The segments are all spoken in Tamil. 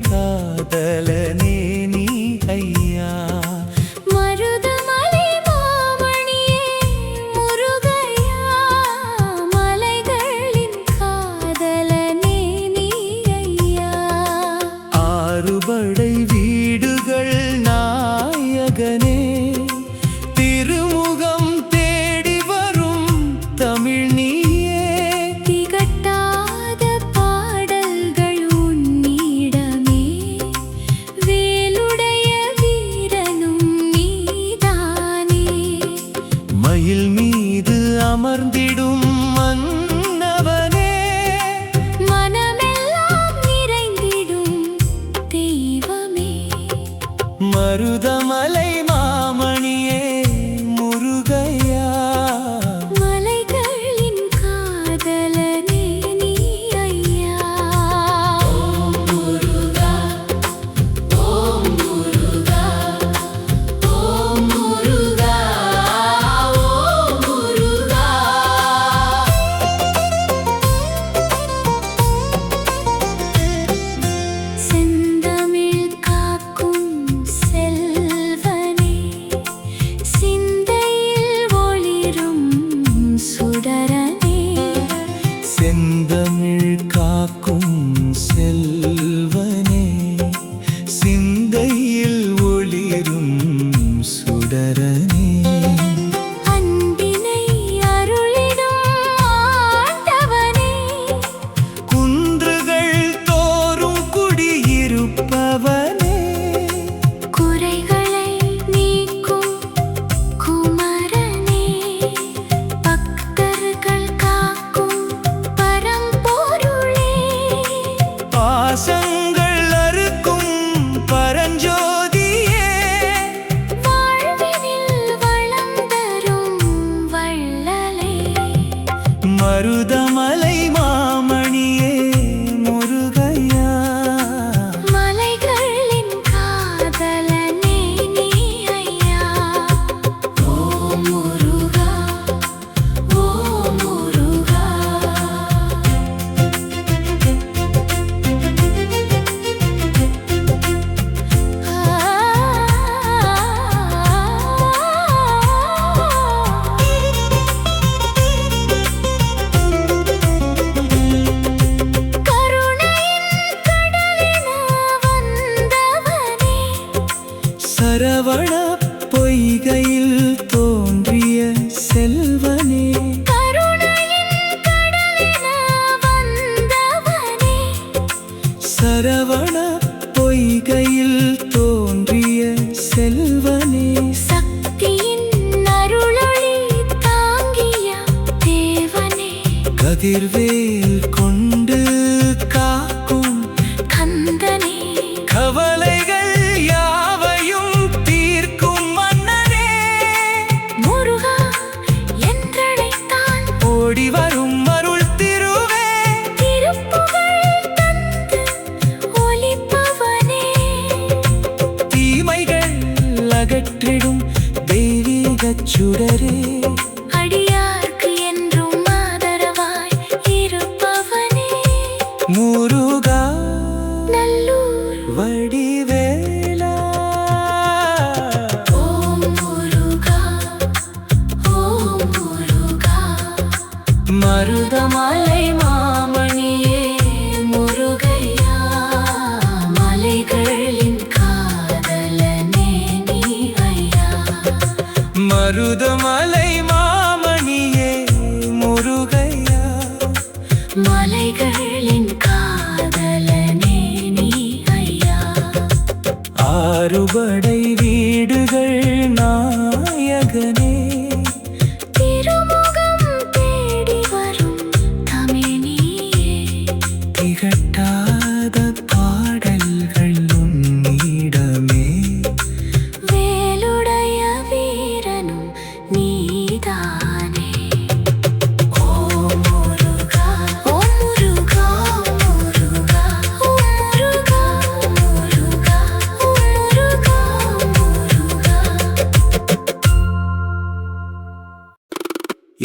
காதலனே நீ ஐயா. மருதமலை மாமணியே முருகையா, மலைகளின் காதலனே நீ ஐயா. ஆறுபடை வீடுகள் நாயகனே, திருமுகம் தேடி வரும் தமிழ் நீயே. திகட்டாத பாடல்கள் உன்னிடமே, வேலுடைய வீரனும் நீதானே. மயில் மீது அமர்ந்திடும் மன்னவனே, மனமெல்லாம் நிறைந்திடும் தெய்வமே. மருதமலை மாமணியே முருகையா, மலைகளின் காதலனே நீ ஐயா. ஓம் முருகா, ஓம் முருகா, ஓம் முருகா, ஓம் முருகா. செந்தமிழ் காக்கும் செல்வனே, சிந்தையில் ஒளிரும் சுடரனே. செந்தமிழ் காக்கும் செல்வனே, சிந்தையில் ஒளிரும் சுடரனே. அன்பினை அருளிடும் ஆண்டவனே, குன்றுகள் தோறும் குடியிருப்பவனே, குறைகளை நீக்கும் குமரனே. பக்தர்கள் காக்கும் பரம்பொருளே, பாசங்கள் அறுக்கும் பரஞ்சோதியே. வாழ்வினில் வளம் தரும் வள்ளலே. மருதமலை மாமணியே முருகையா, மலைகளின் காதலனே நீ ஐயா. ஓம் முருகா, ஓம் முருகா. கருணையின் கடலென வந்தவனே, சரவண பொய்கையில் தோன்றிய செல்வனே. கருணையின் கடலென வந்தவனே. சரவண பொய்கையில் தோன்றிய செல்வனே. சக்தியின் அருளொளி தாங்கிய தேவனே. கதிர்வேல் கொண்டு காக்கும் கந்தனே. கவலைகள் யாவையும் தீர்க்கும் மன்னனே. முருகா என்றழைத்தான் ஓடி வரும் அருள் திருவே, திருப்புகழ் தந்து ஒலிப்பவனே. தீமைகள் அகற்றிடும் தெய்வீகச் சுடரே. அடியார்க்கு என்றும் ஆதரவாய் இருப்பவனே. முருகா நல்லூர் வடிவேலா, ஓம் முருகா, ஓம் முருகா. மருதமலை மாமணியே முருகையா, மலைகளின் காதலனே நீ ஐயா. மருதமலை மாமணியே முருகையா, மலைகளின் காதலனே நீ ஐயா. ஆறுபடை வீடுகள் நாயகனே, திருமுகம் தேடி வரும் தமிழினியே. திகட்டாத பாடல்கள் உன்னிடமே. வேலுடைய வீரனும் நீதானே. ஓம் முருகா, ஓம் முருகா, முருகா, ஓம் முருகா, முருகா, ஓம் முருகா, முருகா.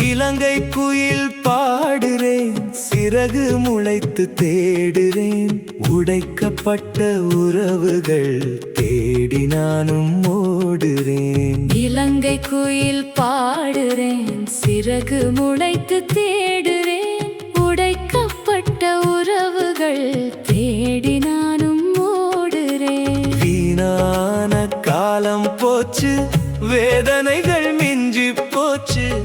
இலங்கை குயில் பாடுறேன் சிறு சிறகு முளைத்து தேடுறேன். உடைக்கப்பட்ட உறவுகள் தேடி நானும் ஓடுறேன். இலங்கை குயில் பாடுறேன், சிறகு முளைத்து தேடுறேன். உடைக்கப்பட்ட உறவுகள் தேடி நானும் ஓடுறேன். வீணான காலம் போச்சு, வேதனைகள் மிஞ்சி போச்சு.